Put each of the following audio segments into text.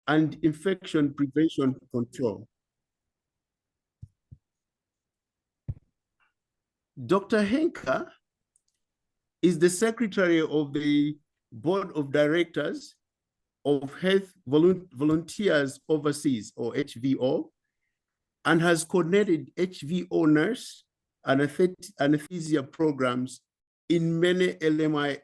and infection prevention control. Dr. Henka is the secretary of the Board of Directors of Health Volunteers Overseas, or HVO, and has coordinated HVO nurse and anesthesia programs in many LMICs.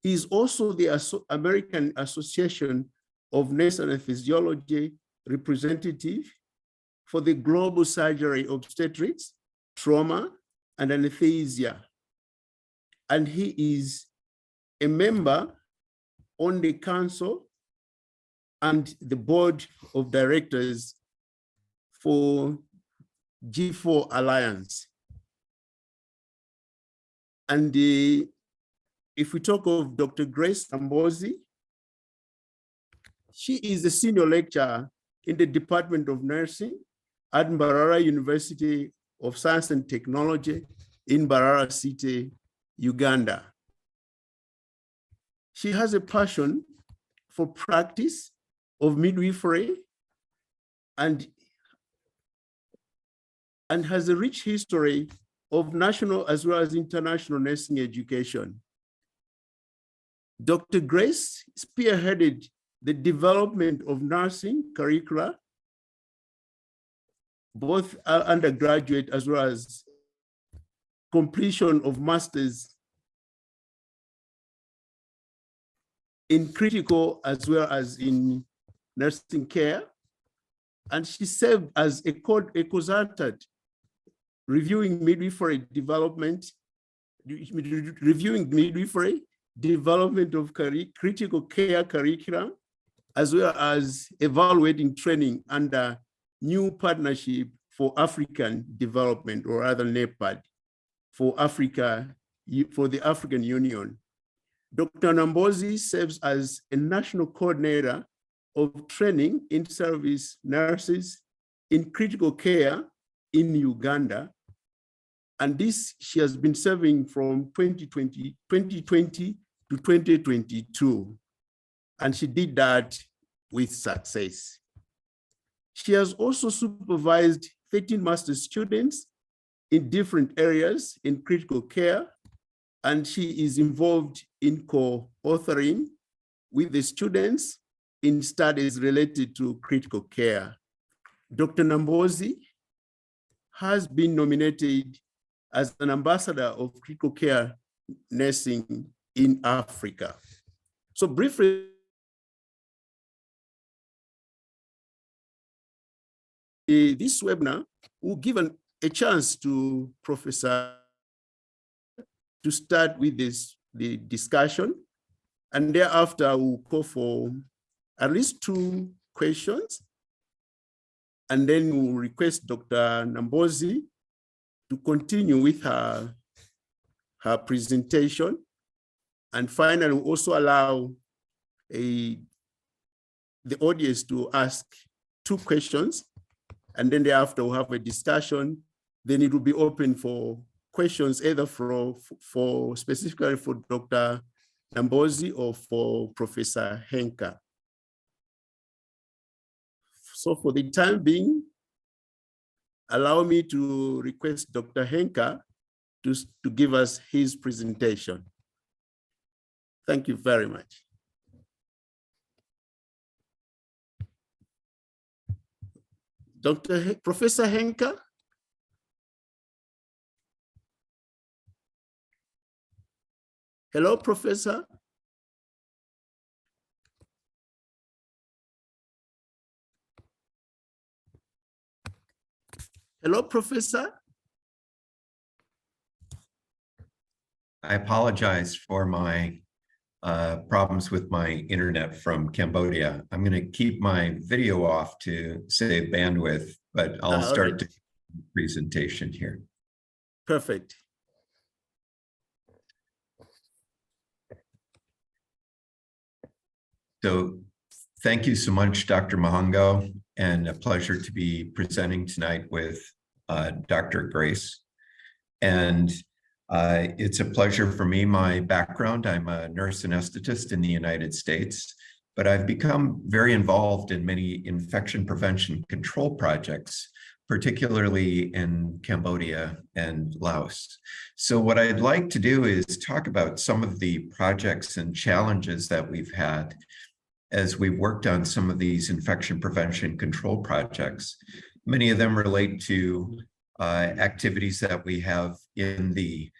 He is also the American Association of Nurse Anesthesiology representative for the Global Surgery Obstetrics, Trauma, and Anesthesia. And he is a member on the council and the board of directors for G4 Alliance. And if we talk of Dr. Grace Nambozi, she is a senior lecturer in the Department of Nursing at Mbarara University of Science and Technology in Mbarara City, Uganda. She has a passion for practice of midwifery and has a rich history of national as well as international nursing education. Dr. Grace spearheaded the development of nursing curricula, both undergraduate as well as completion of masters in critical as well as in nursing care. And she served as a consultant reviewing midwifery development, of critical care curriculum, as well as evaluating training under new partnership for African development, or rather NEPAD, for Africa, for the African Union. Dr. Nambozi serves as a national coordinator of training in service nurses in critical care in Uganda. And this, she has been serving from 2020 to 2022. And she did that with success. She has also supervised 13 master's students in different areas in critical care, and she is involved in co-authoring with the students in studies related to critical care. Dr. Nambozi has been nominated as an ambassador of critical care nursing in Africa. So briefly, this webinar will give a chance to Professor to start with the discussion, and thereafter we'll call for at least 2 questions, and then we'll request Dr. Nambozi to continue with her presentation, and finally we'll also allow the audience to ask 2 questions, and then thereafter we'll have a discussion. Then it will be open for questions either for specifically for Dr. Nambozi or for Professor Henka. So for the time being, allow me to request Dr. Henka to give us his presentation. Thank you very much. Professor Henka? Hello, Professor. Hello, Professor. I apologize for my problems with my internet from Cambodia. I'm going to keep my video off to save bandwidth, but I'll start the presentation here. Perfect. So thank you so much, Dr. Mahongo, and a pleasure to be presenting tonight with Dr. Grace. And It's a pleasure for me. My background, I'm a nurse anesthetist in the United States, but I've become very involved in many infection prevention control projects, particularly in Cambodia and Laos. So what I'd like to do is talk about some of the projects and challenges that we've had as we've worked on some of these infection prevention control projects. Many of them relate to activities that we have in the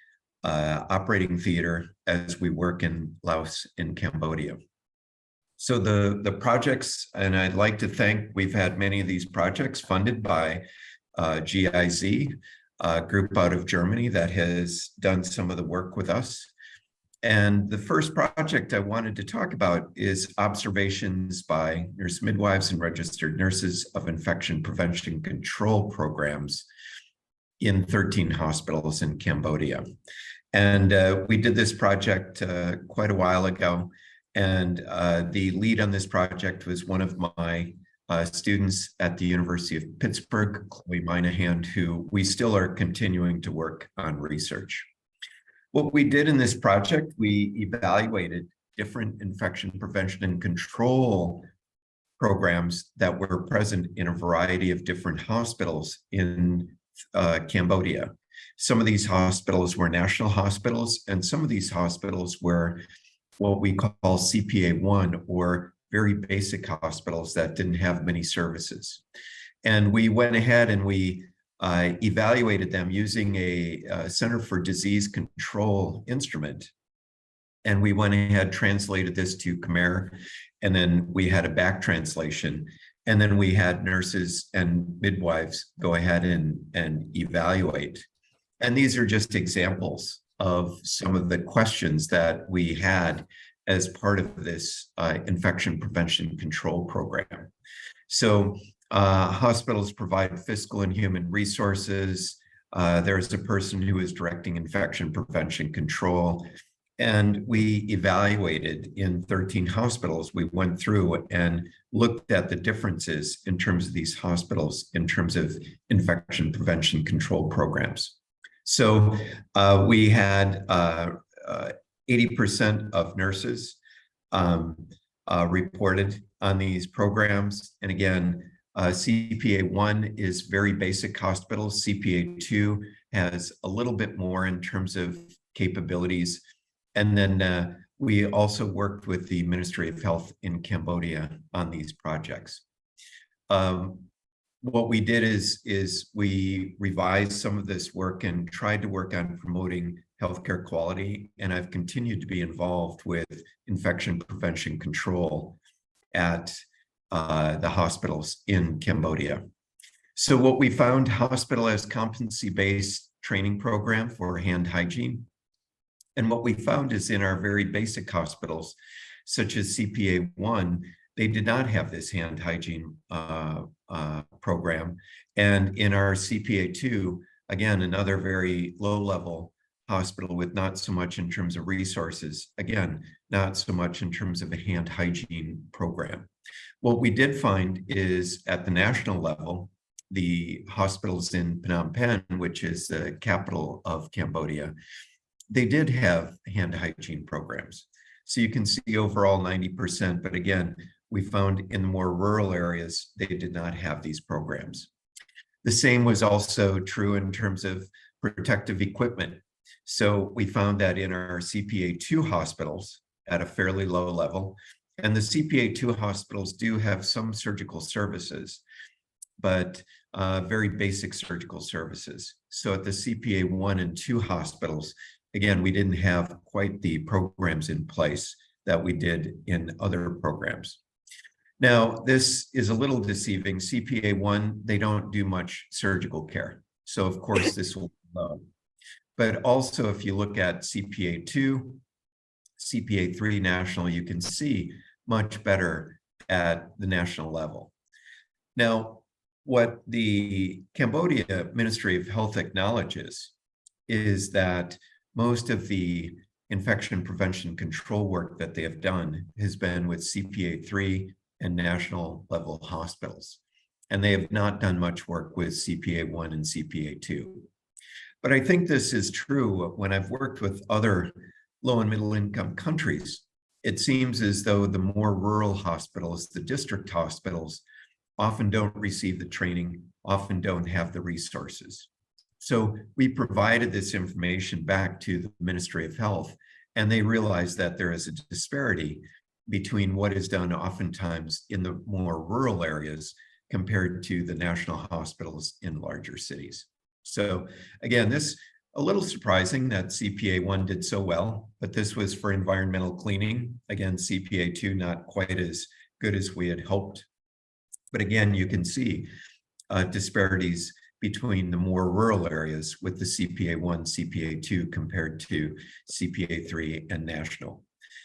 operating theater as we work in Laos and Cambodia. So the projects, and I'd like to thank, we've had many of these projects funded by GIZ, a group out of Germany that has done some of the work with us. And the first project I wanted to talk about is observations by nurse midwives and registered nurses of infection prevention control programs in 13 hospitals in Cambodia. And we did this project quite a while ago. And the lead on this project was one of my students at the University of Pittsburgh, Chloe Minahan, who we still are continuing to work on research. What we did in this project, we evaluated different infection prevention and control programs that were present in a variety of different hospitals in Cambodia. Some of these hospitals were national hospitals, and some of these hospitals were what we call CPA-1, or very basic hospitals that didn't have many services. And we went ahead and we evaluated them using a Center for Disease Control instrument. And we went ahead, translated this to Khmer, and then we had a back translation. And then we had nurses and midwives go ahead and evaluate. And these are just examples of some of the questions that we had as part of this infection prevention control program. So hospitals provide fiscal and human resources. There's a person who is directing infection prevention control. And we evaluated in 13 hospitals. We went through and looked at the differences in terms of these hospitals, in terms of infection prevention control programs. So we had 80% of nurses reported on these programs. And again, CPA-1 is very basic hospitals. CPA-2 has a little bit more in terms of capabilities. And then we also worked with the Ministry of Health in Cambodia on these projects. What we did is we revised some of this work and tried to work on promoting healthcare quality. And I've continued to be involved with infection prevention control at the hospitals in Cambodia. So what we found, hospital has competency-based training program for hand hygiene. And what we found is in our very basic hospitals, such as CPA-1, they did not have this hand hygiene program. And in our CPA-2, again, another very low-level hospital with not so much in terms of resources, again, not so much in terms of a hand hygiene program. What we did find is at the national level, the hospitals in Phnom Penh, which is the capital of Cambodia, they did have hand hygiene programs. So you can see overall 90%, but again, we found in the more rural areas, they did not have these programs. The same was also true in terms of protective equipment. So we found that in our CPA-2 hospitals at a fairly low level, and the CPA-2 hospitals do have some surgical services, but very basic surgical services. So at the CPA-1 and 2 hospitals, again, we didn't have quite the programs in place that we did in other programs. Now, this is a little deceiving. CPA-1, they don't do much surgical care. So of course this will be low. But also if you look at CPA-2, CPA-3 national, you can see much better at the national level. Now, what the Cambodia Ministry of Health acknowledges is that most of the infection prevention control work that they have done has been with CPA-3 and national level hospitals. And they have not done much work with CPA-1 and CPA-2. But I think this is true when I've worked with other low and middle income countries. It seems as though the more rural hospitals, the district hospitals, often don't receive the training, often don't have the resources. So we provided this information back to the Ministry of Health, and they realized that there is a disparity between what is done oftentimes in the more rural areas compared to the national hospitals in larger cities. So again, this a little surprising that CPA-1 did so well, but this was for environmental cleaning. Again, CPA-2 not quite as good as we had hoped. But again, you can see disparities between the more rural areas with the CPA-1, CPA-2 compared to CPA-3 and national.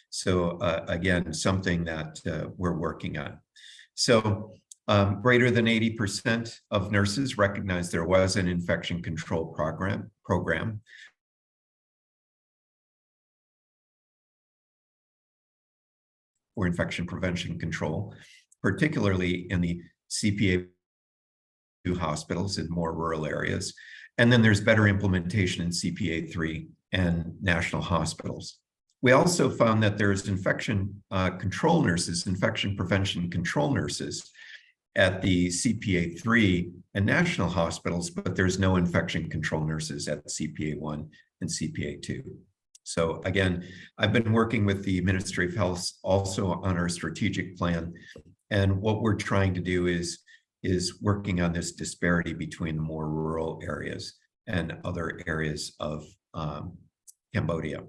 So again, something that we're working on. So greater than 80% of nurses recognized there was an infection control program. Or infection prevention control, particularly in the CPA hospitals in more rural areas. And then there's better implementation in CPA-3 and national hospitals. We also found that there's infection control nurses, infection prevention control nurses at the CPA-3 and national hospitals, but there's no infection control nurses at CPA-1 and CPA-2. So again, I've been working with the Ministry of Health also on our strategic plan. And what we're trying to do is working on this disparity between the more rural areas and other areas of Cambodia.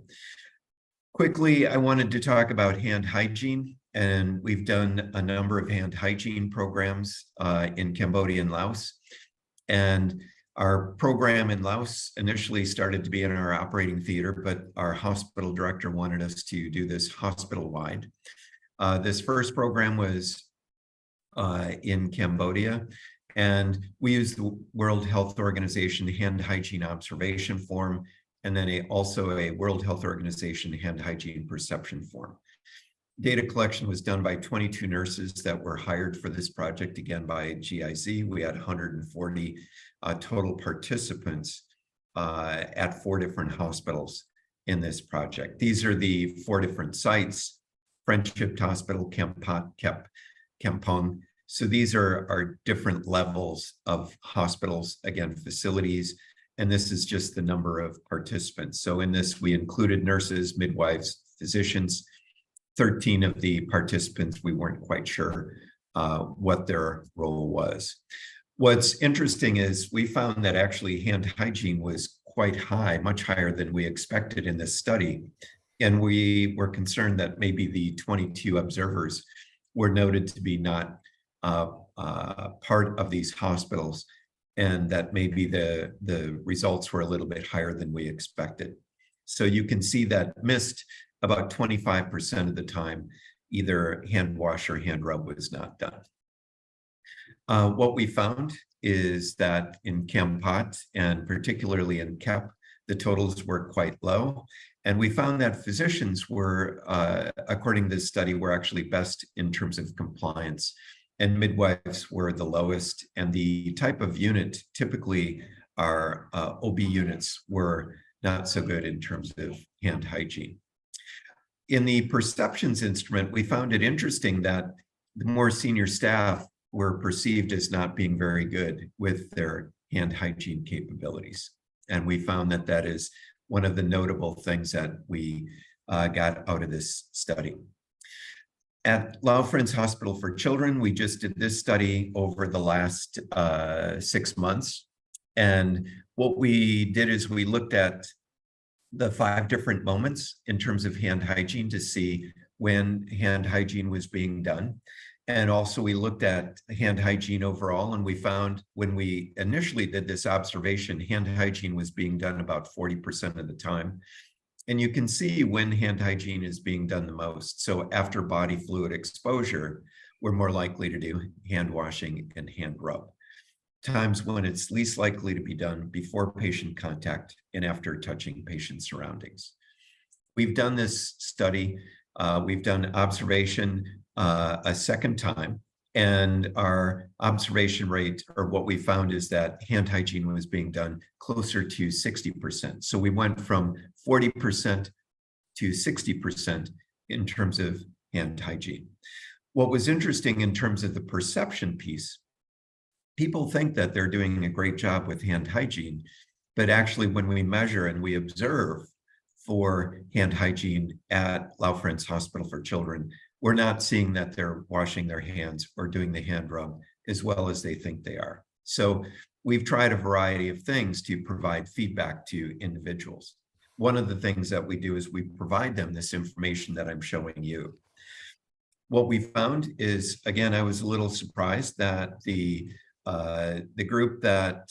Quickly, I wanted to talk about hand hygiene, and we've done a number of hand hygiene programs in Cambodia and Laos. And our program in Laos initially started to be in our operating theater, but our hospital director wanted us to do this hospital-wide. This first program was in Cambodia, and we used the World Health Organization Hand Hygiene Observation Form, and then also a World Health Organization Hand Hygiene Perception Form. Data collection was done by 22 nurses that were hired for this project, again by GIZ. We had 140 total participants at 4 different hospitals in this project. These are the 4 different sites: Friendship Hospital, Kampot, Kampong. So these are different levels of hospitals, again, facilities, and this is just the number of participants. So in this, we included nurses, midwives, physicians. 13 of the participants, we weren't quite sure what their role was. What's interesting is we found that actually hand hygiene was quite high, much higher than we expected in this study. And we were concerned that maybe the 22 observers were noted to be not part of these hospitals, and that maybe the results were a little bit higher than we expected. So you can see that missed about 25% of the time, either hand wash or hand rub was not done. What we found is that in Kampot, and particularly in Kep, the totals were quite low. And we found that physicians were, according to this study, were actually best in terms of compliance, and midwives were the lowest. And the type of unit, typically our OB units, were not so good in terms of hand hygiene. In the perceptions instrument, we found it interesting that the more senior staff were perceived as not being very good with their hand hygiene capabilities. And we found that that is one of the notable things that we got out of this study. At Lao Friends Hospital for Children, we just did this study over the last 6 months. And what we did is we looked at the 5 different moments in terms of hand hygiene to see when hand hygiene was being done. And also we looked at hand hygiene overall, and we found when we initially did this observation, hand hygiene was being done about 40% of the time. And you can see when hand hygiene is being done the most. So after body fluid exposure, we're more likely to do hand washing and hand rub. Times when it's least likely to be done before patient contact and after touching patient surroundings. We've done this study, we've done observation a second time, And our observation rate, or what we found, is that hand hygiene was being done closer to 60%. So we went from 40% to 60% in terms of hand hygiene. What was interesting in terms of the perception piece, people think that they're doing a great job with hand hygiene, but actually when we measure and we observe for hand hygiene at Laufrenz Hospital for Children, we're not seeing that they're washing their hands or doing the hand rub as well as they think they are. So we've tried a variety of things to provide feedback to individuals. One of the things that we do is we provide them this information that I'm showing you. What we found is, again, I was a little surprised that the group that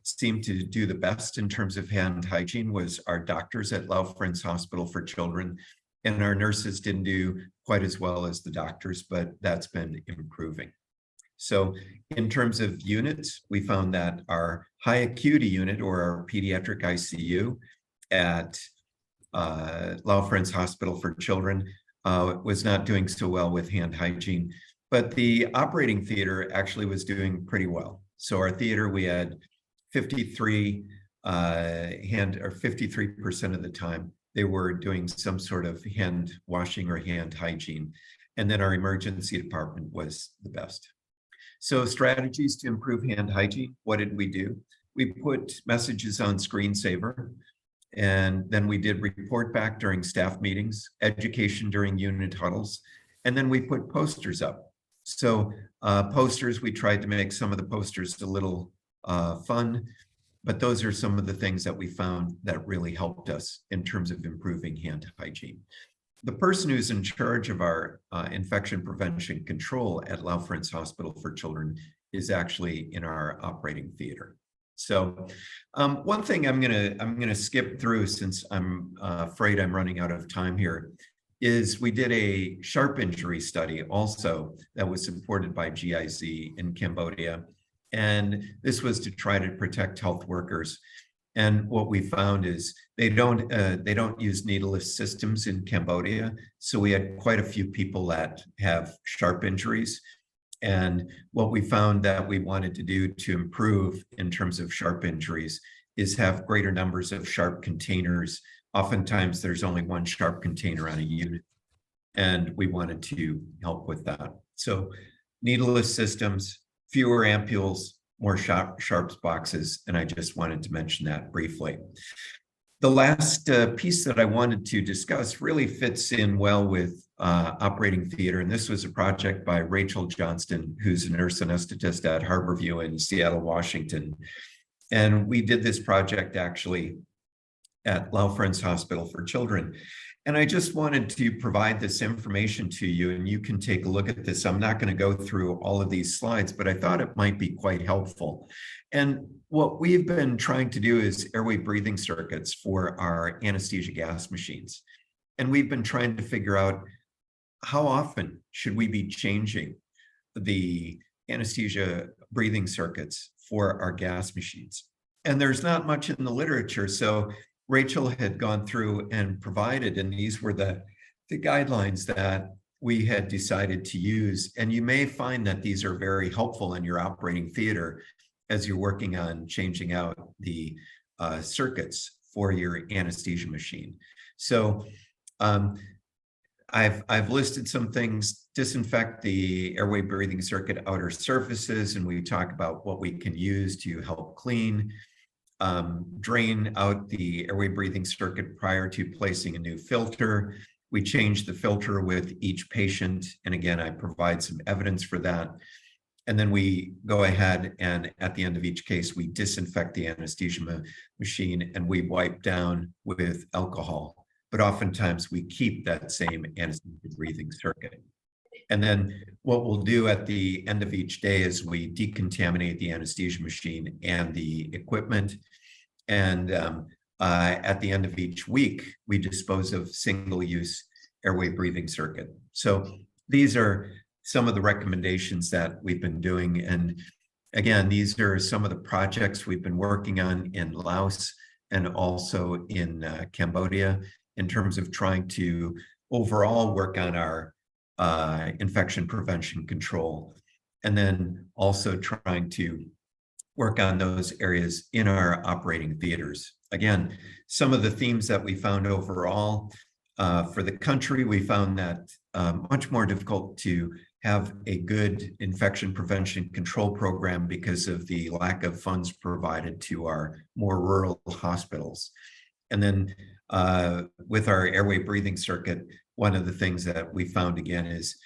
seemed to do the best in terms of hand hygiene was our doctors at Laufrenz Hospital for Children, and our nurses didn't do quite as well as the doctors, but that's been improving. So in terms of units, we found that our high acuity unit, or our pediatric ICU at Laufrenz Hospital for Children, was not doing so well with hand hygiene, but the operating theater actually was doing pretty well. So our theater, we had 53% of the time they were doing some sort of hand washing or hand hygiene. And then our emergency department was the best. So strategies to improve hand hygiene, what did we do? We put messages on screensaver, and then we did report back during staff meetings, education during unit huddles, and then we put posters up. So posters, we tried to make some of the posters a little fun, but those are some of the things that we found that really helped us in terms of improving hand hygiene. The person who's in charge of our infection prevention control at Laufrenz Hospital for Children is actually in our operating theater. So one thing I'm gonna skip through, since I'm afraid I'm running out of time here, is we did a sharp injury study also that was supported by GIZ in Cambodia. And this was to try to protect health workers. And what we found is they don't use needleless systems in Cambodia. So we had quite a few people that have sharp injuries. And what we found that we wanted to do to improve in terms of sharp injuries is have greater numbers of sharp containers. Oftentimes there's only one sharp container on a unit, and we wanted to help with that. So needleless systems, fewer ampules, more sharps boxes, and I just wanted to mention that briefly. The last piece that I wanted to discuss really fits in well with operating theater, and this was a project by Rachel Johnston, who's a nurse anesthetist at Harborview in Seattle, Washington. And we did this project actually at Laufrenz Hospital for Children. And I just wanted to provide this information to you, and you can take a look at this. I'm not going to go through all of these slides, but I thought it might be quite helpful. And what we've been trying to do is airway breathing circuits for our anesthesia gas machines. And we've been trying to figure out how often should we be changing the anesthesia breathing circuits for our gas machines. And there's not much in the literature, so Rachel had gone through and provided, and these were the guidelines that we had decided to use. And you may find that these are very helpful in your operating theater as you're working on changing out the circuits for your anesthesia machine. So I've listed some things: disinfect the airway breathing circuit outer surfaces, and we talk about what we can use to help clean. Drain out the airway breathing circuit prior to placing a new filter. We change the filter with each patient, and again, I provide some evidence for that. And then we go ahead and at the end of each case, we disinfect the anesthesia machine and we wipe down with alcohol. But oftentimes we keep that same anesthesia breathing circuit. And then what we'll do at the end of each day is we decontaminate the anesthesia machine and the equipment. And at the end of each week, we dispose of single-use airway breathing circuit. So these are some of the recommendations that we've been doing. And again, these are some of the projects we've been working on in Laos and also in Cambodia in terms of trying to overall work on our infection prevention control. and then also trying to work on those areas in our operating theaters. Again, some of the themes that we found overall for the country, we found that much more difficult to have a good infection prevention control program because of the lack of funds provided to our more rural hospitals. And then with our airway breathing circuit, one of the things that we found again is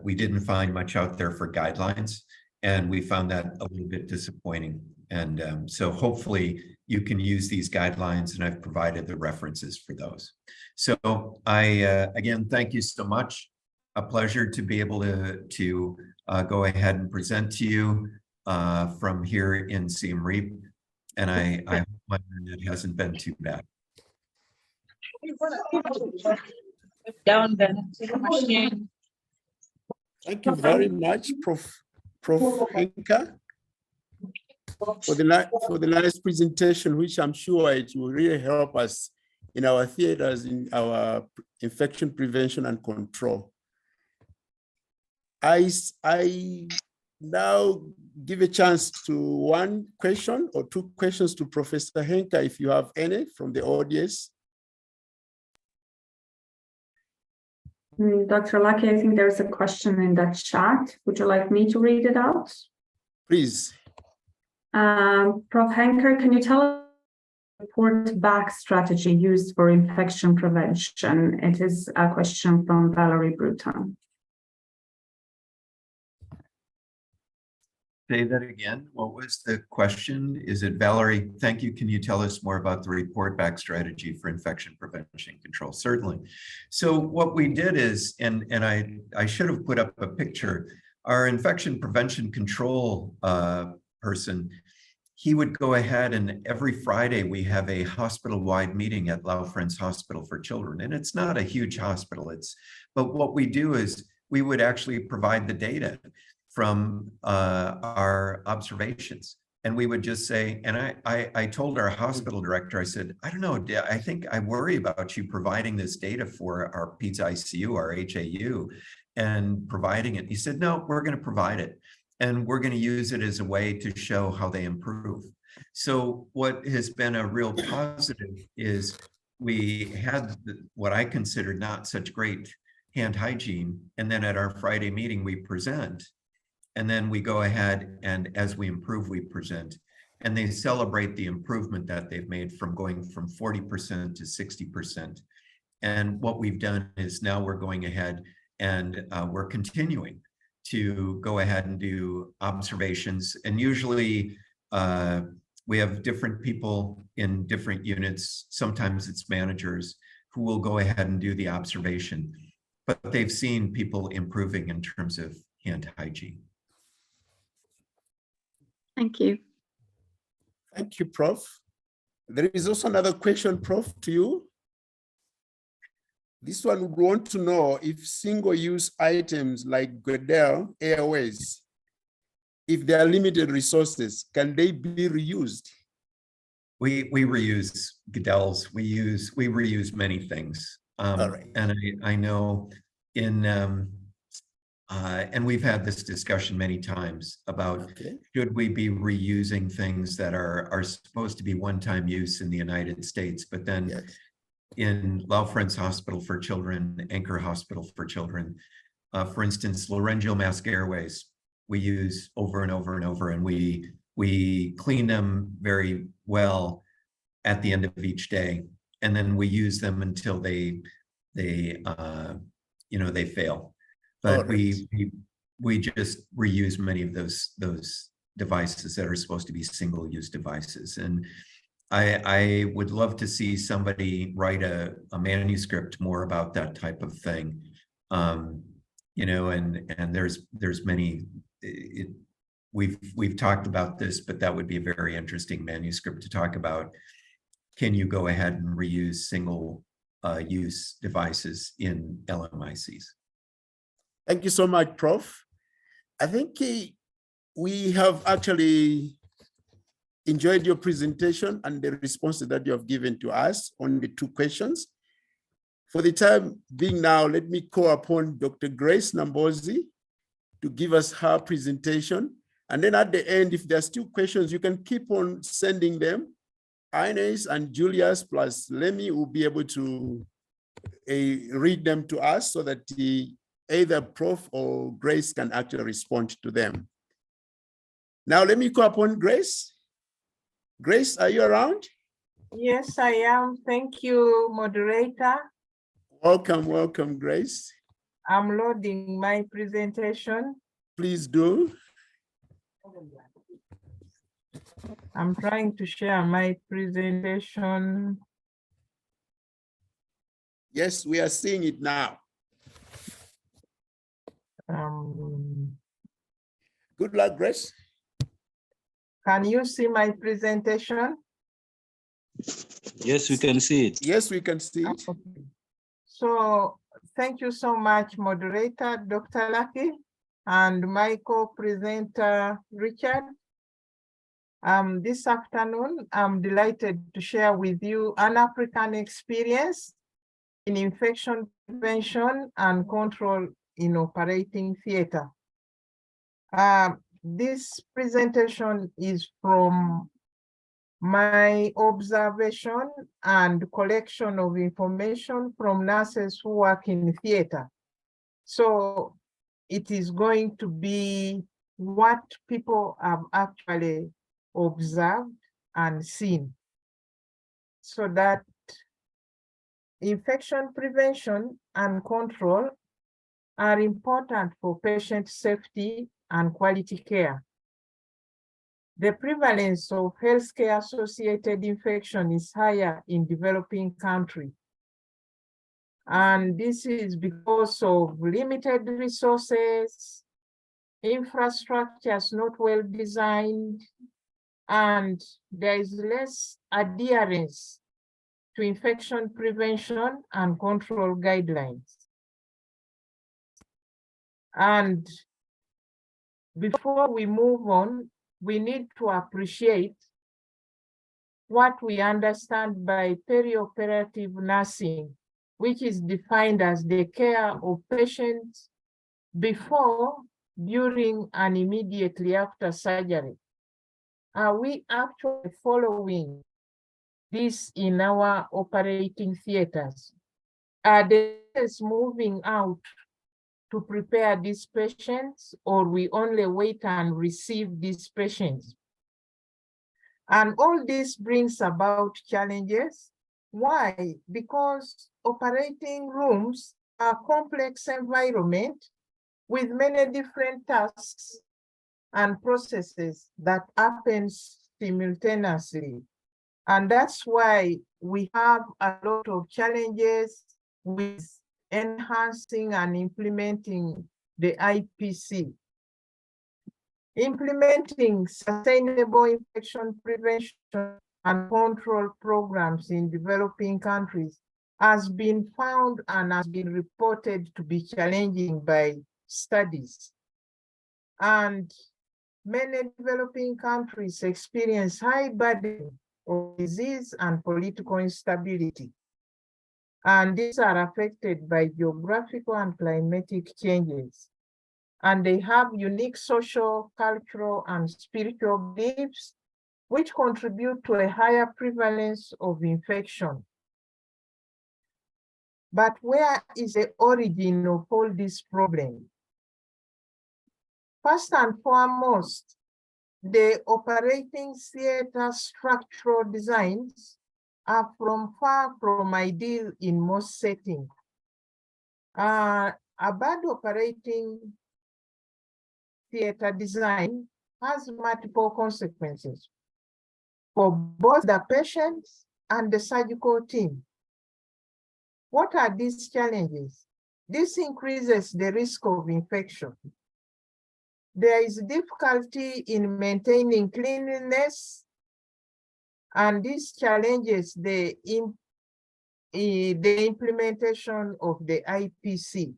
we didn't find much out there for guidelines, and we found that a little bit disappointing. And so hopefully you can use these guidelines, and I've provided the references for those. So again, thank you so much. A pleasure to be able to go ahead and present to you from here in Siem Reap. And I hope my internet hasn't been too bad. Thank you very much, Prof. Henker, for the nice presentation, which I'm sure it will really help us in our theaters, in our infection prevention and control. I now give a chance to one question or two questions to Professor Henker, if you have any from the audience. Dr. Lucky, I think there's a question in the chat. Would you like me to read it out? Please. Prof. Henker, can you tell us the report back strategy used for infection prevention? It is a question from Valerie Bruton. Say that again. What was the question? Is it Valerie? Thank you. Can you tell us more about the report back strategy for infection prevention control? Certainly. So what we did is, and I should have put up a picture, our infection prevention control person, he would go ahead, and every Friday we have a hospital-wide meeting at La Friends Hospital for Children. And it's not a huge hospital, but what we do is we would actually provide the data from our observations. And we would just say, and I told our hospital director, I said, I don't know, I think I worry about you providing this data for our Peds ICU, our HAU, and providing it. He said, no, we're going to provide it. And we're going to use it as a way to show how they improve. So what has been a real positive is we had what I considered not such great hand hygiene. And then at our Friday meeting, we present. And then we go ahead and as we improve, we present. And they celebrate the improvement that they've made from going from 40% to 60%. And what we've done is now we're going ahead and we're continuing to go ahead and do observations. And usually we have different people in different units. Sometimes it's managers who will go ahead and do the observation, but they've seen people improving in terms of hand hygiene. Thank you. Thank you, Prof. There is also another question, Prof, to you. This one would want to know if single-use items like Guedel Airways, if there are limited resources, can they be reused? We reuse Guedels. We reuse many things. All right. And I know in and we've had this discussion many times about should we be reusing things that are supposed to be one-time use in the United States, but then in La Friends Hospital for Children, Anchor Hospital for Children, for instance, laryngeal mask airways, we use over and over and over, and we clean them very well at the end of each day, and then we use them until they fail. But we just reuse many of those devices that are supposed to be single-use devices. And I would love to see somebody write a manuscript more about that type of thing. And there's many. We've talked about this, but that would be a very interesting manuscript to talk about. Can you go ahead and reuse single-use devices in LMICs? Thank you so much, Prof. I think we have actually enjoyed your presentation and the responses that you have given to us on the two questions. For the time being now, let me call upon Dr. Grace Nambozi to give us her presentation. And then at the end, if there's still questions, you can keep on sending them. Ines and Julius plus Lemmy will be able to read them to us so that either Prof or Grace can actually respond to them. Now let me call upon Grace. Grace, are you around? Yes, I am. Thank you, moderator. Welcome, welcome, Grace. I'm loading my presentation. Please do. I'm trying to share my presentation. Yes, we are seeing it now. Good luck, Grace. Can you see my presentation? Yes, we can see it. Yes, we can see it. Okay. So thank you so much, moderator, Dr. Lucky, and my co-presenter, Richard. This afternoon, I'm delighted to share with you an African experience in infection prevention and control in operating theater. This presentation is from my observation and collection of information from nurses who work in theater. So it is going to be what people have actually observed and seen, so that infection prevention and control are important for patient safety and quality care. The prevalence of healthcare-associated infection is higher in developing countries. And this is because of limited resources, infrastructures not well designed, and there is less adherence to infection prevention and control guidelines. And before we move on, we need to appreciate what we understand by perioperative nursing, which is defined as the care of patients before, during, and immediately after surgery. Are we actually following this in our operating theaters? Are the nurses moving out to prepare these patients, or we only wait and receive these patients? And all this brings about challenges. Why? Because operating rooms are complex environment with many different tasks and processes that happen simultaneously. And that's why we have a lot of challenges with enhancing and implementing the IPC. Implementing sustainable infection prevention and control programs in developing countries has been found and has been reported to be challenging by studies. And many developing countries experience high burden of disease and political instability. And these are affected by geographical and climatic changes. And they have unique social, cultural, and spiritual beliefs, which contribute to a higher prevalence of infection. But where is the origin of all these problems? First and foremost, the operating theater structural designs are far from ideal in most settings. A bad operating theater design has multiple consequences for both the patients and the surgical team. What are these challenges? This increases the risk of infection. There is difficulty in maintaining cleanliness, and this challenges the implementation of the IPC.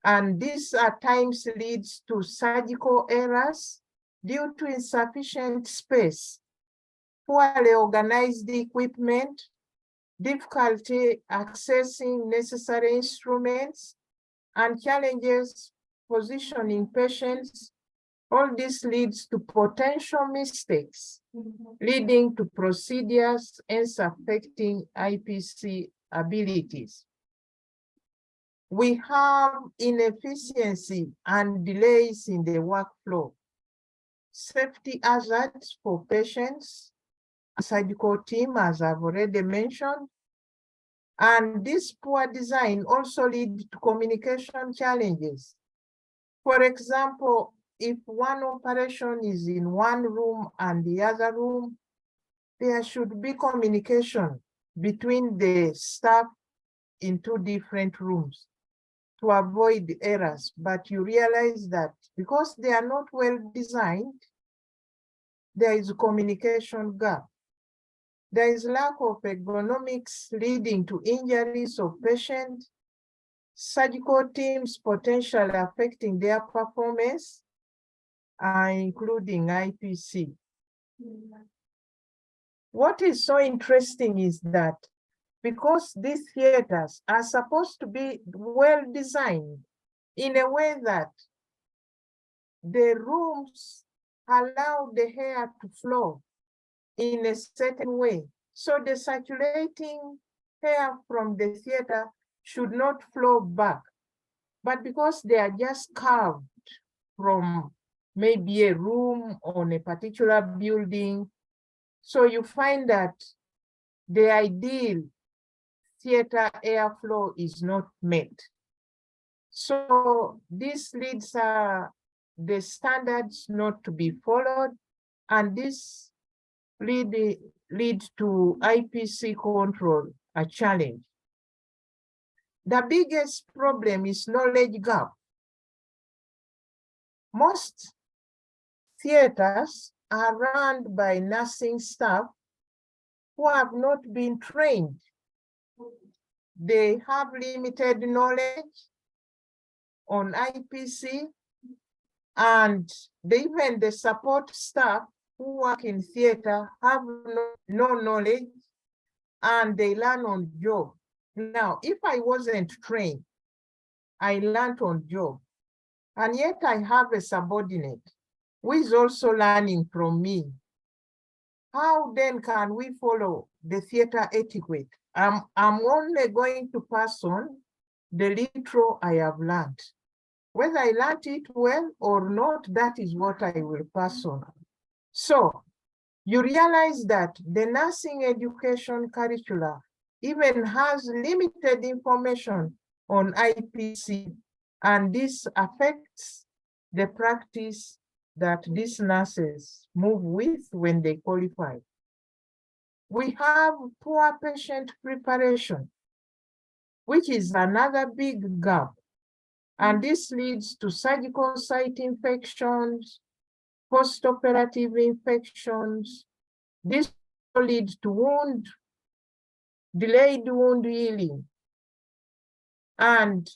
And this at times leads to surgical errors due to insufficient space, poorly organized equipment, difficulty accessing necessary instruments, and challenges positioning patients, all this leads to potential mistakes, leading to procedures and affecting IPC abilities. We have inefficiency and delays in the workflow, safety hazards for patients, surgical team, as I've already mentioned, and this poor design also leads to communication challenges. For example, if one operation is in one room and the other room, there should be communication between the staff in two different rooms to avoid errors. But you realize that because they are not well designed, there is a communication gap. There is lack of ergonomics leading to injuries of patients, surgical teams potentially affecting their performance, including IPC. What is so interesting is that because these theaters are supposed to be well designed in a way that the rooms allow the air to flow in a certain way. So the circulating air from the theater should not flow back. But because they are just carved from maybe a room on a particular building, so you find that the ideal theater airflow is not met. So this leads the standards not to be followed, and this lead to IPC control a challenge. The biggest problem is knowledge gap. Most theaters are run by nursing staff who have not been trained. They have limited knowledge on IPC, and even the support staff who work in theater have no knowledge, and they learn on job. Now, if I wasn't trained, I learned on job, and yet I have a subordinate who is also learning from me. How then can we follow the theater etiquette? I'm only going to pass on the little I have learned. Whether I learned it well or not, that is what I will pass on. So you realize that the nursing education curricula even has limited information on IPC, and this affects the practice that these nurses move with when they qualify. We have poor patient preparation, which is another big gap. And this leads to surgical site infections, post-operative infections. This leads to delayed wound healing. And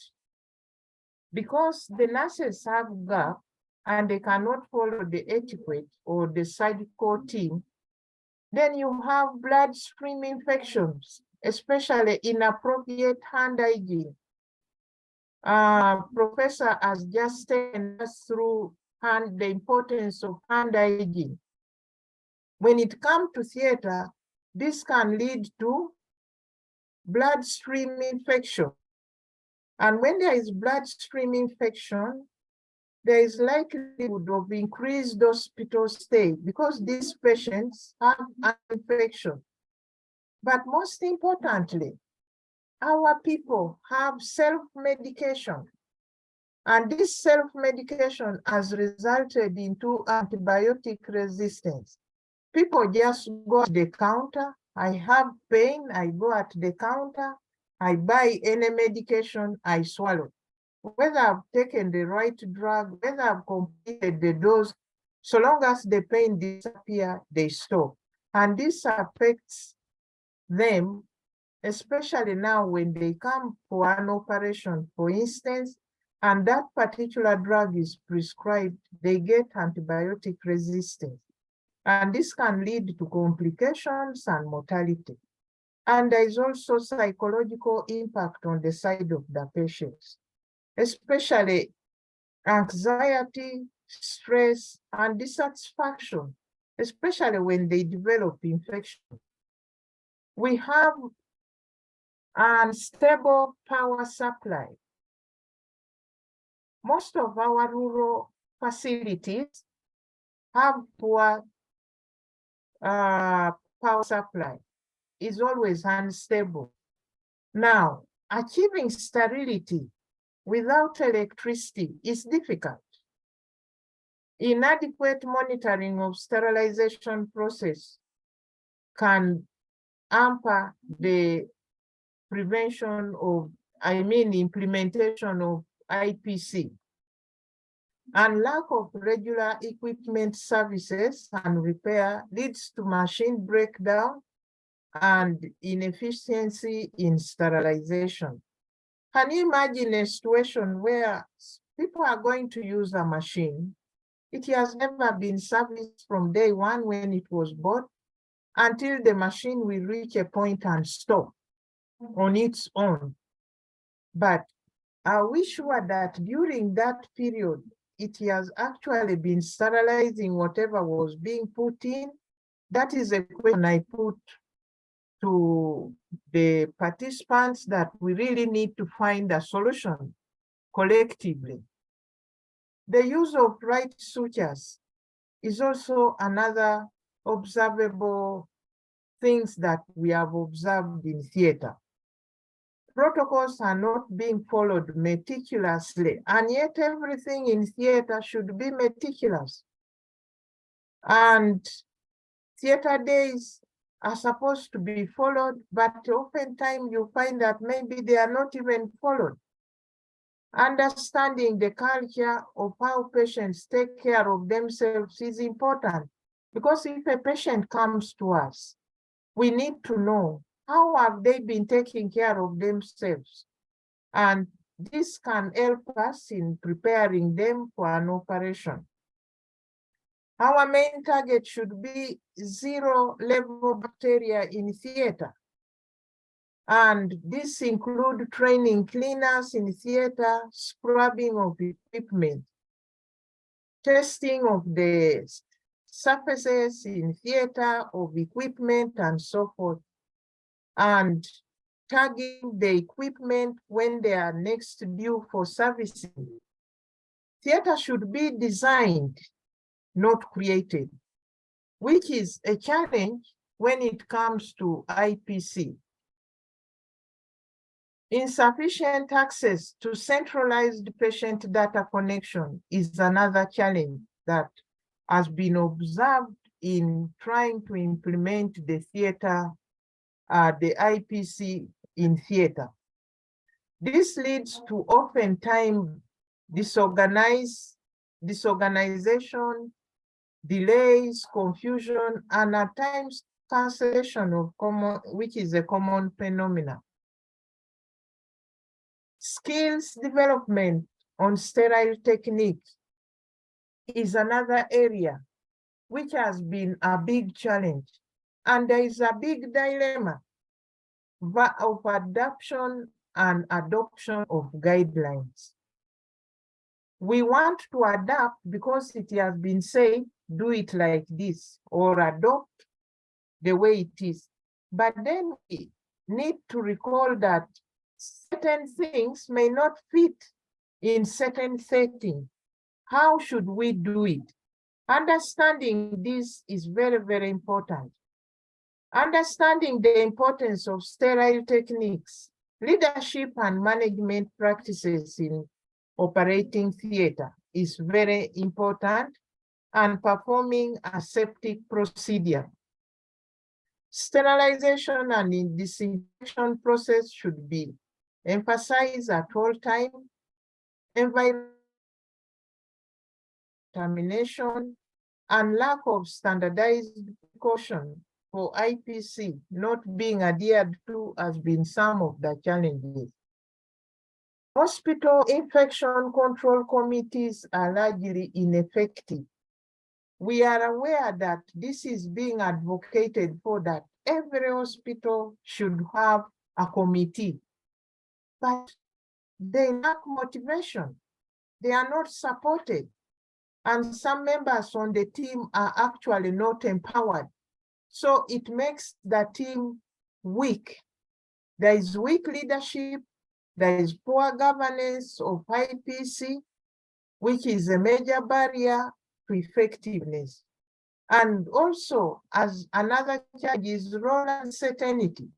because the nurses have gap and they cannot follow the etiquette or the surgical team, then you have bloodstream infections, especially inappropriate hand hygiene. Professor has just taken us through the importance of hand hygiene. When it comes to theater, this can lead to bloodstream infection. And when there is bloodstream infection, there is likelihood of increased hospital stay because these patients have an infection. But most importantly, our people have self-medication. And this self-medication has resulted into antibiotic resistance. People just go at the counter. I have pain, I go at the counter, I buy any medication, I swallow. Whether I've taken the right drug, whether I've completed the dose, so long as the pain disappears, they stop. And this affects them, especially now when they come for an operation, for instance, and that particular drug is prescribed, they get antibiotic resistance. And this can lead to complications and mortality. And there is also psychological impact on the side of the patients, especially anxiety, stress, and dissatisfaction, especially when they develop infection. We have unstable power supply. Most of our rural facilities have poor power supply, is always unstable. Now, achieving sterility without electricity is difficult. Inadequate monitoring of sterilization process can hamper the implementation of IPC. And lack of regular equipment services and repair leads to machine breakdown and inefficiency in sterilization. Can you imagine a situation where people are going to use a machine? It has never been serviced from day one when it was bought until the machine will reach a point and stop on its own. But are we sure that during that period, it has actually been sterilizing whatever was being put in? That is a question I put to the participants, that we really need to find a solution collectively. The use of right sutures is also another observable things that we have observed in theater. Protocols are not being followed meticulously, and yet everything in theater should be meticulous. And theater days are supposed to be followed, but oftentimes you find that maybe they are not even followed. Understanding the culture of how patients take care of themselves is important, because if a patient comes to us, we need to know how have they been taking care of themselves. And this can help us in preparing them for an operation. Our main target should be zero level bacteria in theater. And this include training cleaners in theater, scrubbing of equipment, testing of the surfaces in theater of equipment and so forth, and tagging the equipment when they are next due for servicing. Theater should be designed, not created, which is a challenge when it comes to IPC. Insufficient access to centralized patient data connection is another challenge that has been observed in trying to implement the theater, the IPC in theater. This leads to oftentimes disorganization, delays, confusion, and at times cancellation of which is a common phenomenon. Skills development on sterile technique is another area which has been a big challenge. And there is a big dilemma of adoption and adoption of guidelines. We want to adapt because it has been said, do it like this, or adopt the way it is. But then we need to recall that certain things may not fit in certain settings. How should we do it? Understanding this is very, very important. Understanding the importance of sterile techniques, leadership and management practices in operating theater is very important, and performing aseptic procedure. Sterilization and disinfection process should be emphasized at all times. Environmental contamination and lack of standardized precaution for IPC not being adhered to has been some of the challenges. Hospital infection control committees are largely ineffective. We are aware that this is being advocated for, that every hospital should have a committee, but they lack motivation. they are not supported. And some members on the team are actually not empowered. So it makes the team weak. There is weak leadership, there is poor governance of IPC, which is a major barrier to effectiveness. And also, as another charge is role uncertainty.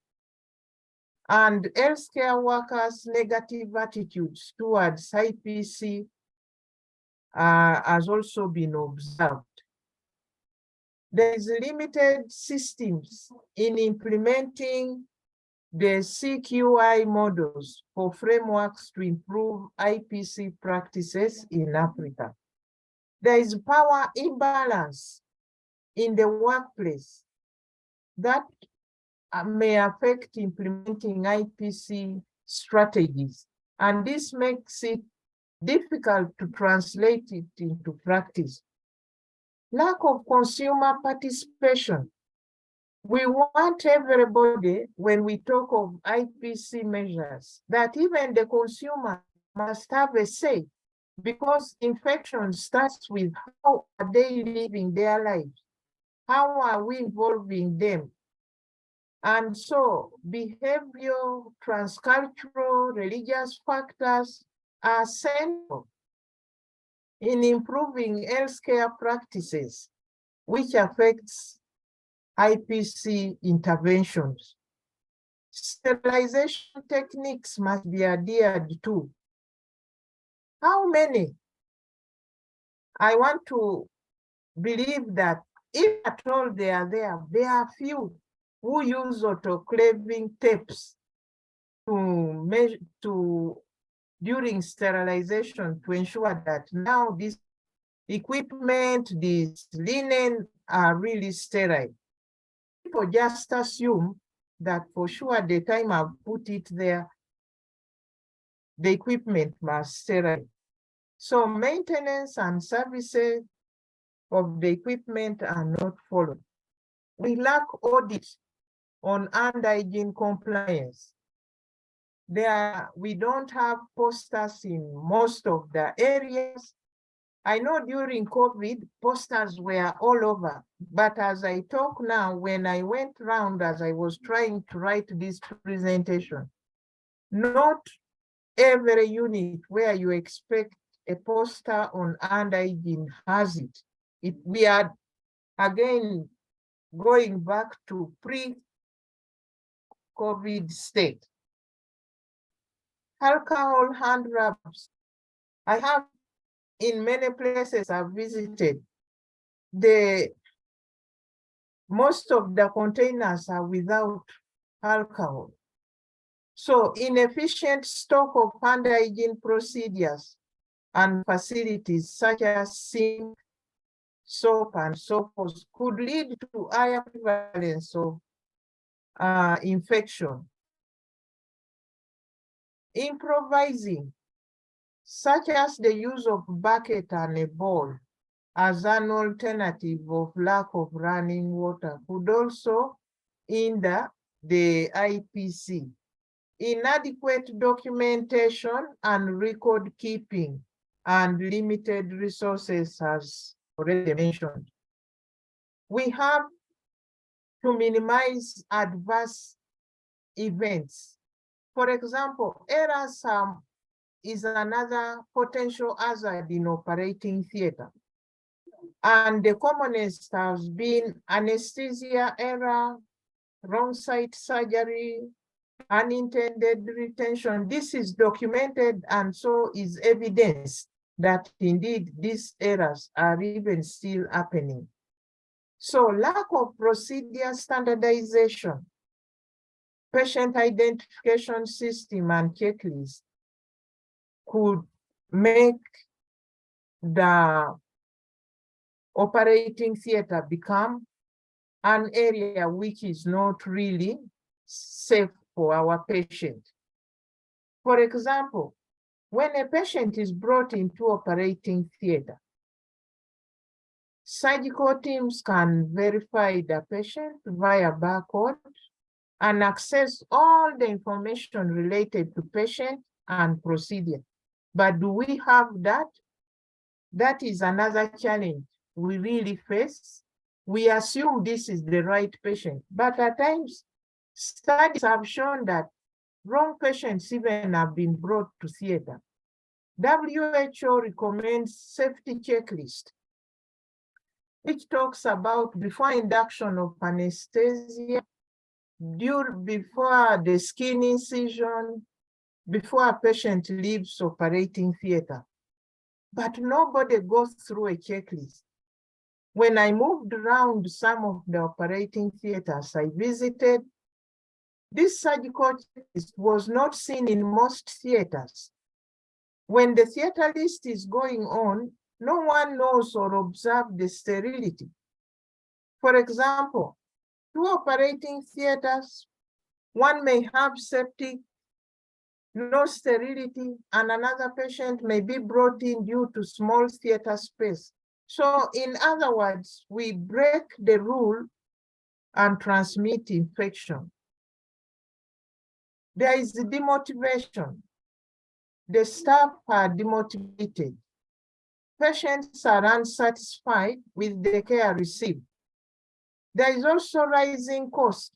And healthcare workers' negative attitudes towards IPC has also been observed. There is limited systems in implementing the CQI models for frameworks to improve IPC practices in Africa. There is power imbalance in the workplace that may affect implementing IPC strategies, and this makes it difficult to translate it into practice. Lack of consumer participation. We want everybody, when we talk of IPC measures, that even the consumer must have a say, because infection starts with how are they living their lives? How are we involving them? And so behavioral, transcultural, religious factors are central in improving healthcare practices, which affects IPC interventions. Sterilization techniques must be adhered to. How many? I want to believe that if at all they are there are few who use autoclaving tapes to measure during sterilization to ensure that now this equipment, this linen are really sterile. People just assume that for sure the time I've put it there, the equipment must sterile. So maintenance and services of the equipment are not followed. We lack audit on hand hygiene compliance. We don't have posters in most of the areas. I know during COVID, posters were all over, but as I talk now, when I went round as I was trying to write this presentation, not every unit where you expect a poster on hand hygiene has it. We are again going back to pre-COVID state. Alcohol hand rubs. I have in many places I've visited, most of the containers are without alcohol. So inefficient stock of hand hygiene procedures and facilities such as sink, soap, and so forth could lead to higher prevalence of infection. Improvising, such as the use of bucket and a bowl as an alternative of lack of running water, could also hinder the IPC. Inadequate documentation and record keeping and limited resources, as already mentioned. We have to minimize adverse events. For example, errors is another potential hazard in operating theater. And the commonest has been anesthesia error, wrong site surgery, unintended retention. This is documented, and so is evidence that indeed these errors are even still happening. So lack of procedure standardization, patient identification system and checklist could make the operating theater become an area which is not really safe for our patient. For example, when a patient is brought into operating theater, surgical teams can verify the patient via barcode and access all the information related to patient and procedure. But do we have that? That is another challenge we really face. We assume this is the right patient, but at times studies have shown that wrong patients even have been brought to theater. WHO recommends safety checklist, which talks about before induction of anesthesia, before the skin incision, before a patient leaves operating theater. But nobody goes through a checklist. When I moved around some of the operating theaters I visited, this surgical checklist was not seen in most theaters. When the theater list is going on, no one knows or observes the sterility. For example, two operating theaters, one may have septic, no sterility, and another patient may be brought in due to small theater space. So in other words, we break the rule and transmit infection. There is demotivation. The staff are demotivated. Patients are unsatisfied with the care received. There is also rising cost.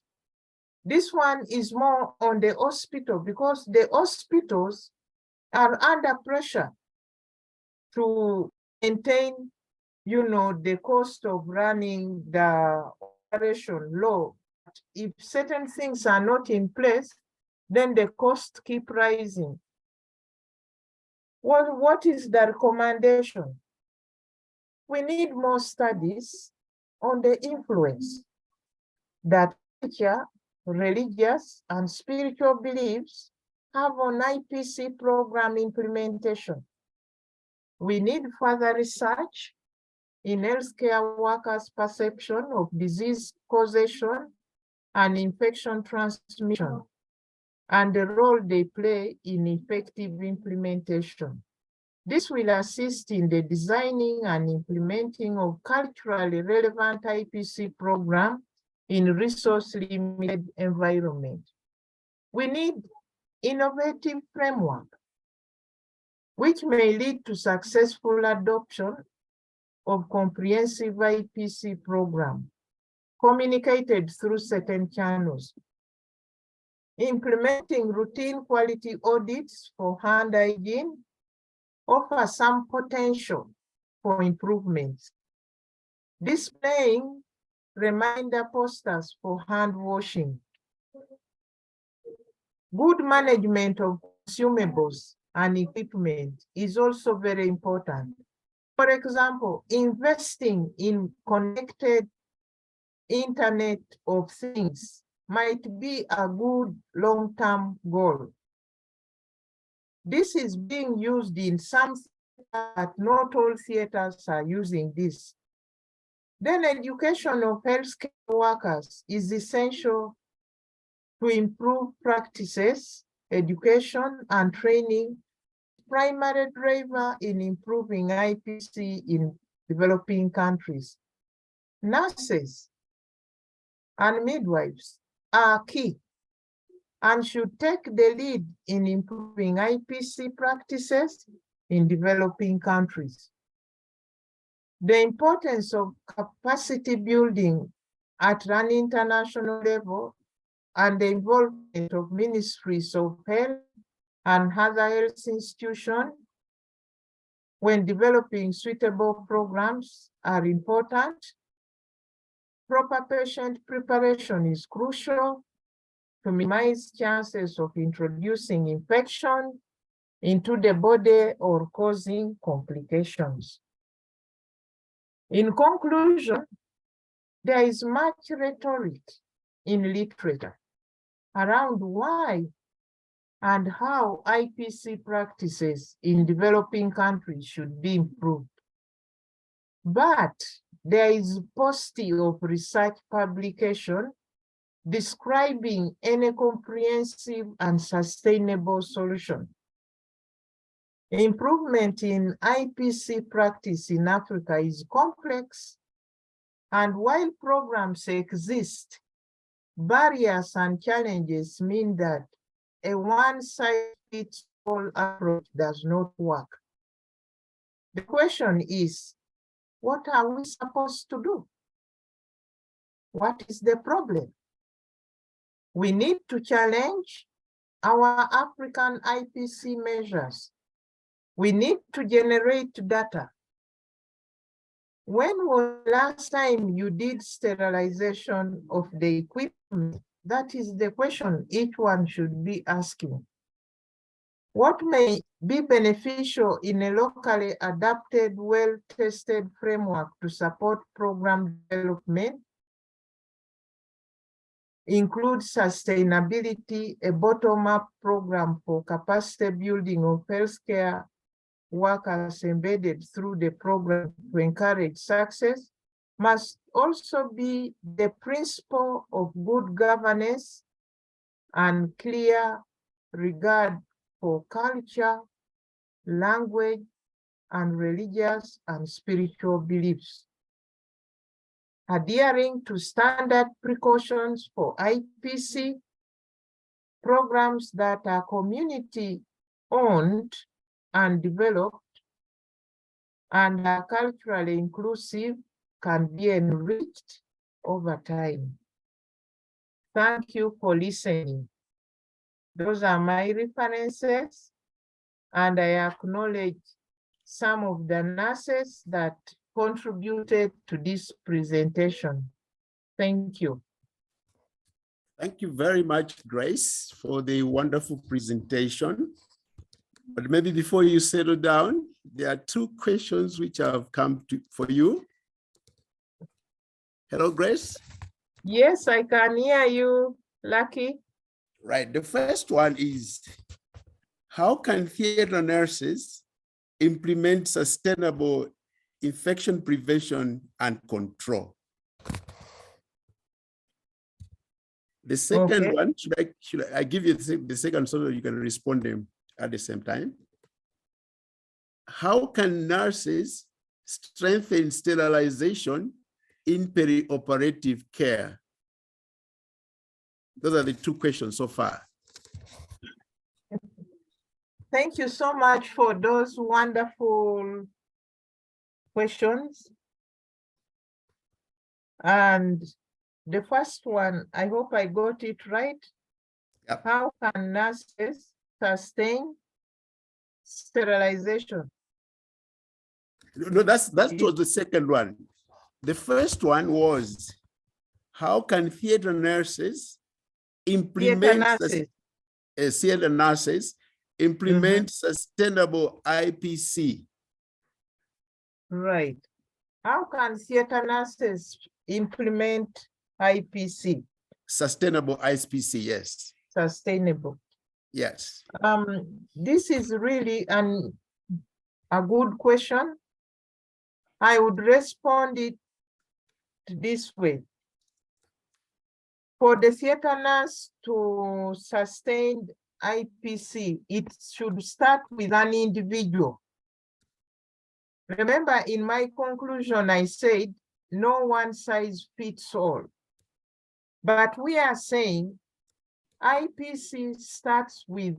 This one is more on the hospital because the hospitals are under pressure to maintain, the cost of running the operation low. If certain things are not in place, then the costs keep rising. What is the recommendation? We need more studies on the influence that culture, religious, and spiritual beliefs have on IPC program implementation. We need further research in healthcare workers' perception of disease causation and infection transmission, and the role they play in effective implementation. This will assist in the designing and implementing of culturally relevant IPC program in resource-limited environment. We need innovative framework, which may lead to successful adoption of comprehensive IPC program, communicated through certain channels. Implementing routine quality audits for hand hygiene offer some potential for improvements. Displaying reminder posters for hand washing. Good management of consumables and equipment is also very important. For example, investing in connected Internet of Things might be a good long-term goal. This is being used in some theaters, but not all theaters are using this. Then education of healthcare workers is essential to improve practices, education, and training, primary driver in improving IPC in developing countries. Nurses and midwives are key and should take the lead in improving IPC practices in developing countries. The importance of capacity building at an international level and the involvement of ministries of health and other health institutions when developing suitable programs are important. Proper patient preparation is crucial to minimize chances of introducing infection into the body or causing complications. In conclusion, there is much rhetoric in literature around why and how IPC practices in developing countries should be improved. But there is paucity of research publication describing any comprehensive and sustainable solution. Improvement in IPC practice in Africa is complex, and while programs exist, barriers and challenges mean that a one-size-fits-all waterfall approach does not work. The question is, what are we supposed to do? What is the problem? We need to challenge our African IPC measures. We need to generate data. When was the last time you did sterilization of the equipment? That is the question each one should be asking. What may be beneficial in a locally adapted, well-tested framework to support program development includes sustainability, a bottom-up program for capacity building of healthcare workers embedded through the program to encourage success, must also be the principle of good governance and clear regard for culture, language, and religious and spiritual beliefs. Adhering to standard precautions for IPC programs that are community-owned and developed and are culturally inclusive can be enriched over time. Thank you for listening. Those are my references, and I acknowledge some of the nurses that contributed to this presentation. Thank you. Thank you very much, Grace, for the wonderful presentation. But maybe before you settle down, there are two questions which have come for you. Hello, Grace. Yes, I can hear you, Lucky. Right. The first one is, how can theater nurses implement sustainable infection prevention and control? The second one, should I give you the second so that you can respond them at the same time? How can nurses strengthen sterilization in perioperative care? Those are the two questions so far. Thank you so much for those wonderful questions. And the first one, I hope I got it right. Yep. How can nurses sustain sterilization? No, that was the second one. The first one was, how can theater nurses implement theater nurses implement sustainable IPC? Right. How can theater nurses implement IPC? Sustainable IPC, yes. Sustainable. Yes. This is really a good question. I would respond it this way. For the theater nurse to sustain IPC, it should start with an individual. Remember, in my conclusion, I said, no one size fits all. But we are saying IPC starts with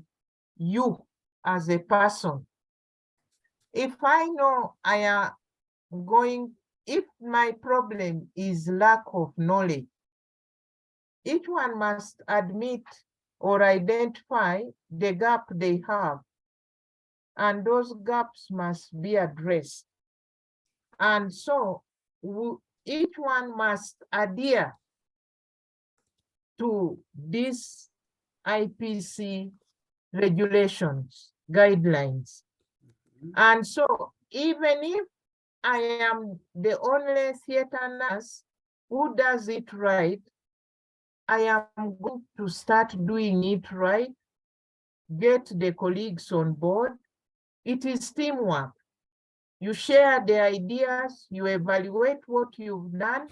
you as a person. If I know I am if my problem is lack of knowledge, each one must admit or identify the gap they have, and those gaps must be addressed. And so each one must adhere to these IPC regulations, guidelines. And so even if I am the only theater nurse who does it right, I am going to start doing it right, get the colleagues on board. It is teamwork. You share the ideas, you evaluate what you've done,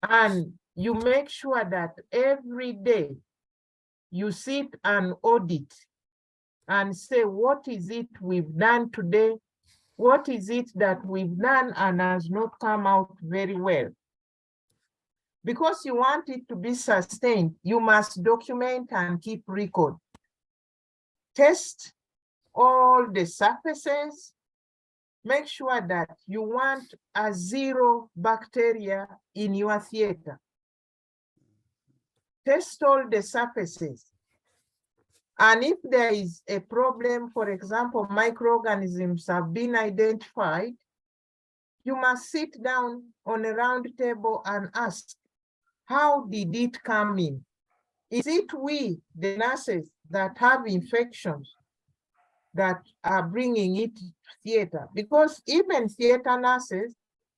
and you make sure that every day you sit and audit and say, what is it we've done today? What is it that we've done and has not come out very well? Because you want it to be sustained, you must document and keep record. Test all the surfaces. Make sure that you want a 0 bacteria in your theater. Test all the surfaces. And if there is a problem, for example, microorganisms have been identified, you must sit down on a round table and ask, how did it come in? Is it we, the nurses, that have infections that are bringing it to theater? Because even theater nurses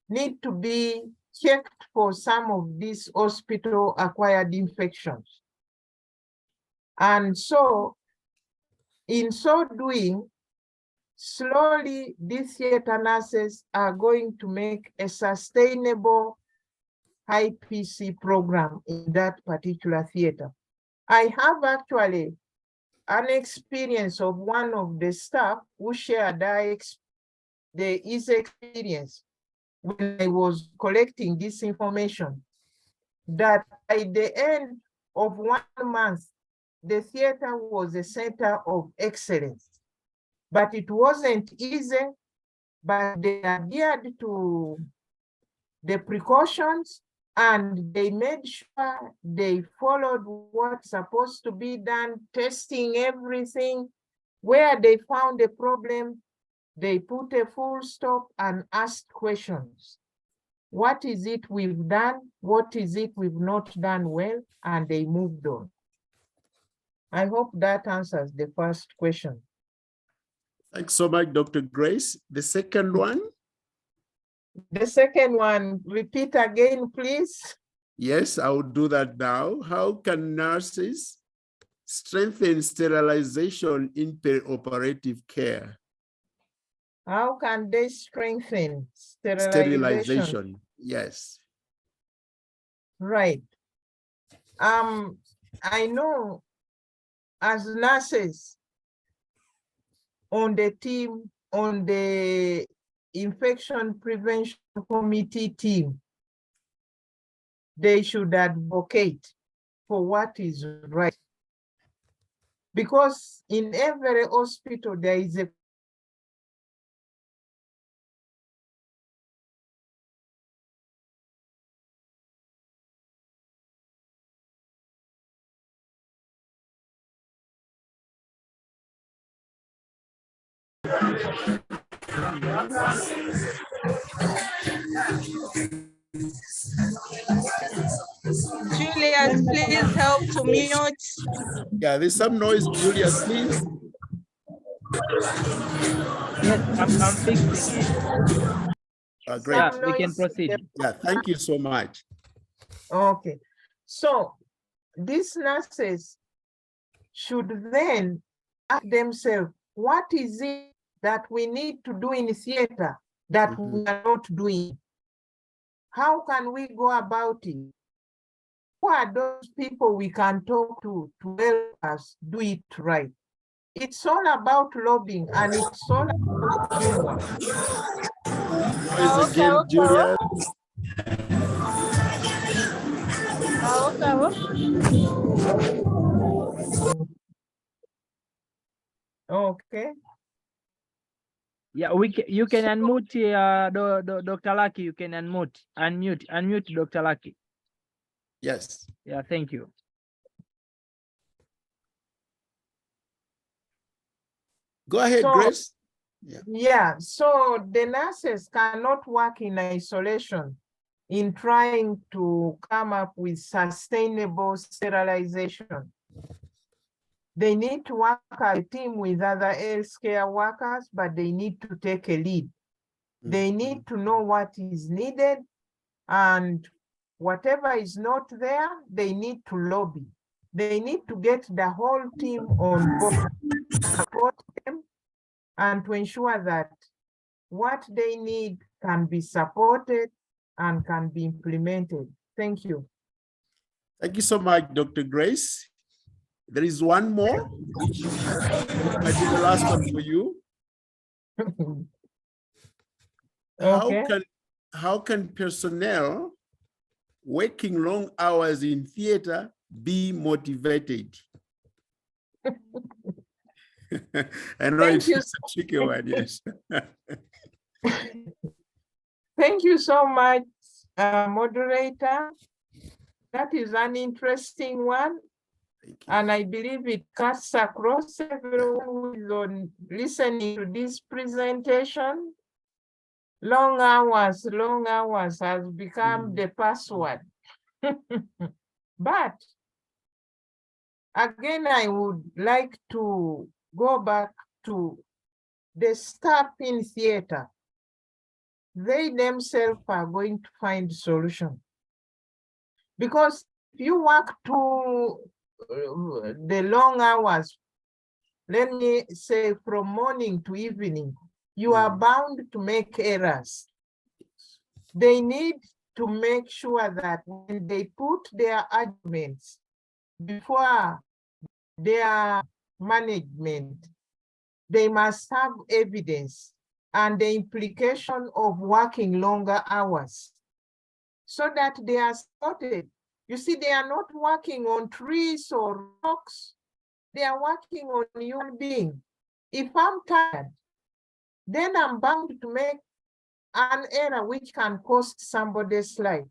need to be checked for some of these hospital-acquired infections. And so, in so doing, slowly these theater nurses are going to make a sustainable high PC program in that particular theater. I have actually an experience of one of the staff who shared his experience when I was collecting this information, that by the end of 1 month, the theater was a center of excellence. But it wasn't easy, but they adhered to the precautions and they made sure they followed what's supposed to be done, testing everything. Where they found a problem, they put a full stop and asked questions. What is it we've done? What is it we've not done well? And they moved on. I hope that answers the first question. Thanks so much, Dr. Grace. The second one? The second one, repeat again, please. Yes, I will do that now. How can nurses strengthen sterilization in perioperative care? How can they strengthen sterilization? Sterilization, yes. Right. I know as nurses on the team, on the infection prevention committee team, they should advocate for what is right. Because in every hospital, there is a Julius, please help to mute. Yeah, there's some noise, Julius, please. Yes, I'm fixing it. Great. Yeah, we can noise. proceed. Yeah, thank you so much. Okay, so these nurses should then ask themselves, what is it that we need to do in theater that we are not doing? How can we go about it? Who are those people we can talk to help us do it right? It's all about lobbying and it's all about teamwork. Noise again, Julius. Okay. Yeah, you can unmute Dr. Lucky. You can unmute Dr. Lucky. Yes. Yeah, thank you. Go ahead, So, Grace. Yeah, so the nurses cannot work in isolation in trying to come up with sustainable sterilization. They need to work as a team with other healthcare workers, but they need to take a lead. They need to know what is needed, and whatever is not there, they need to lobby. They need to get the whole team on board, support them, and to ensure that what they need can be supported and can be implemented. Thank you. Thank you so much, Dr. Grace. There is one more, which might be the last one for you. Okay. How can personnel working long hours in theater be motivated? I know Thank it's you. a tricky one, yes. Thank you so much, moderator. That is an interesting one. Thank you. And I believe it cuts across everyone who is on listening to this presentation. Long hours has become the password. But again, I would like to go back to the staff in theater. They themselves are going to find solution. Because if you work to the long hours, let me say from morning to evening, you are bound to make errors. They need to make sure that when they put their arguments before their management, they must have evidence and the implication of working longer hours so that they are sorted. You see, they are not working on trees or rocks. They are working on human being. If I'm tired, then I'm bound to make an error which can cost somebody's life.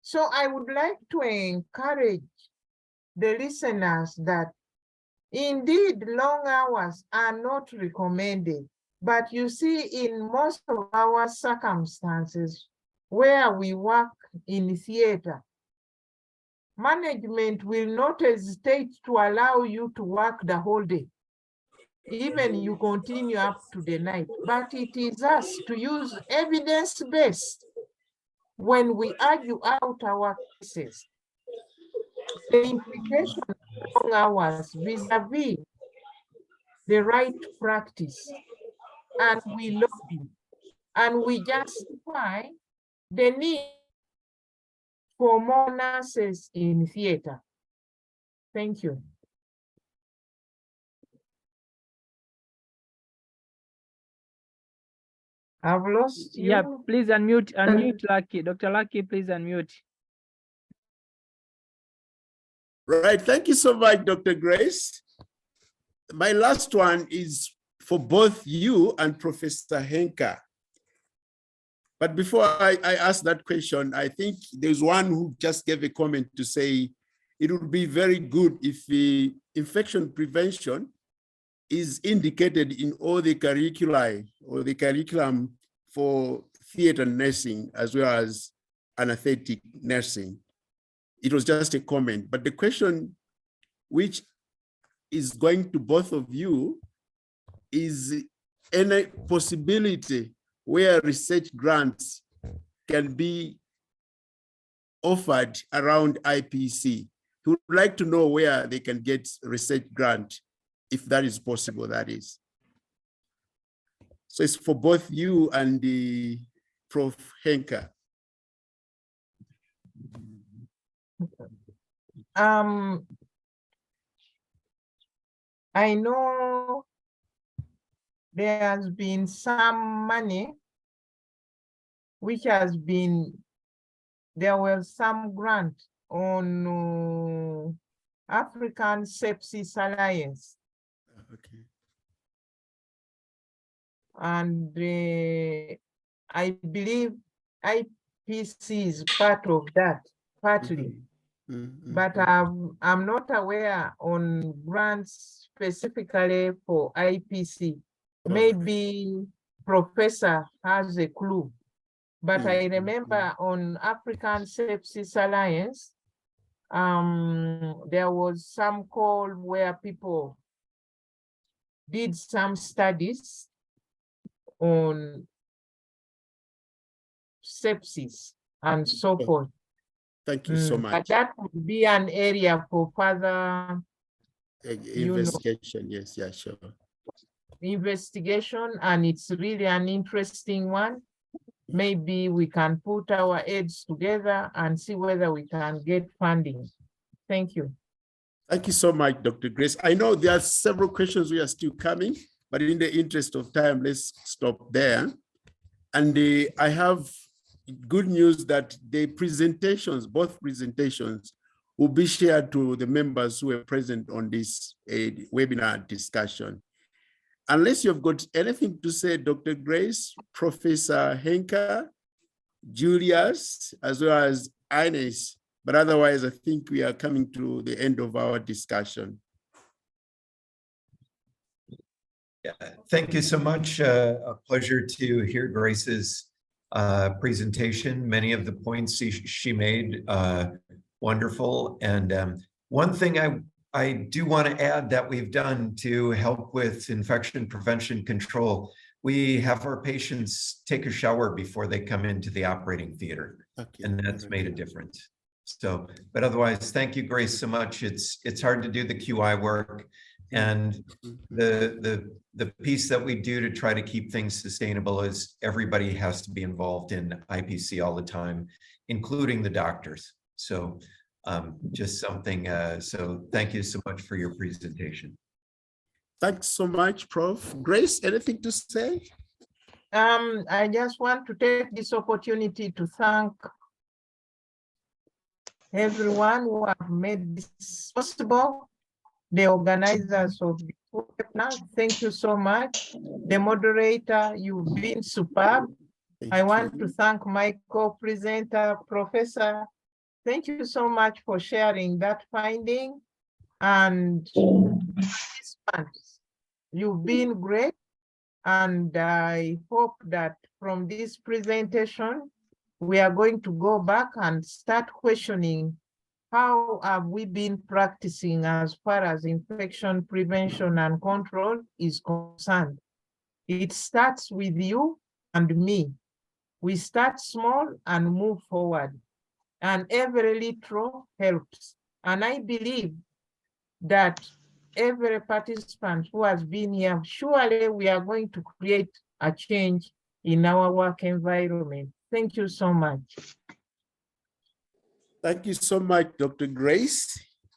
So I would like to encourage the listeners that indeed long hours are not recommended. But you see, in most of our circumstances where we work in theater, management will not hesitate to allow you to work the whole day. Even you continue up to the night, but it is us to use evidence-based when we argue out our cases. The implication of long hours vis-a-vis the right practice, and we lobby, and we justify the need for more nurses in theater. Thank you. I've lost you. Yeah, please unmute Lucky. Dr. Lucky, please unmute. Right, thank you so much, Dr. Grace. My last one is for both you and Professor Henker. But before I ask that question, I think there's one who just gave a comment to say it would be very good if the infection prevention is indicated in all the curricula or the curriculum for theater nursing as well as anesthetic nursing. It was just a comment, but the question which is going to both of you is any possibility where research grants can be offered around IPC. We would like to know where they can get research grant, if that is possible, that is. So it's for both you and the Prof. Henker. I know there has been some money which has been, there was some grant on African Sepsis Alliance. Okay. And I believe IPC is part of that, partly. But I'm not aware on grants specifically for IPC. Maybe Professor has a clue. But I remember on African Sepsis Alliance, there was some call where people did some studies on sepsis and so forth. Thank you so much. But that would be an area for further investigation. Yes, yeah, sure. Investigation, and it's really an interesting one. Maybe we can put our heads together and see whether we can get funding. Thank you. Thank you so much, Dr. Grace. I know there are several questions we are still coming, but in the interest of time, let's stop there. And I have good news that the presentations, both presentations, will be shared to the members who are present on this webinar discussion. Unless you've got anything to say, Dr. Grace, Professor Henker, Julius, as well as Ines. But otherwise, I think we are coming to the end of our discussion. Yeah, thank you so much. A pleasure to hear Grace's presentation. Many of the points she made, wonderful. And one thing I do want to add that we've done to help with infection prevention control, we have our patients take a shower before they come into the operating theater, Okay. and that's made a difference. So, but otherwise, thank you, Grace, so much. It's hard to do the QI work, and the piece that we do to try to keep things sustainable is everybody has to be involved in IPC all the time, including the doctors. So just something, so thank you so much for your presentation. Thanks so much, Prof. Grace, anything to say? I just want to take this opportunity to thank everyone who have made this possible. The organizers of the webinar, thank you so much. The moderator, you've been superb. I want to thank my co-presenter, Professor. Thank you so much for sharing that finding. And participants, you've been great. And I hope that from this presentation, we are going to go back and start questioning how have we been practicing as far as infection prevention and control is concerned. It starts with you and me. We start small and move forward. And every little helps. And I believe that every participant who has been here, surely we are going to create a change in our work environment. Thank you so much. Thank you so much, Dr. Grace.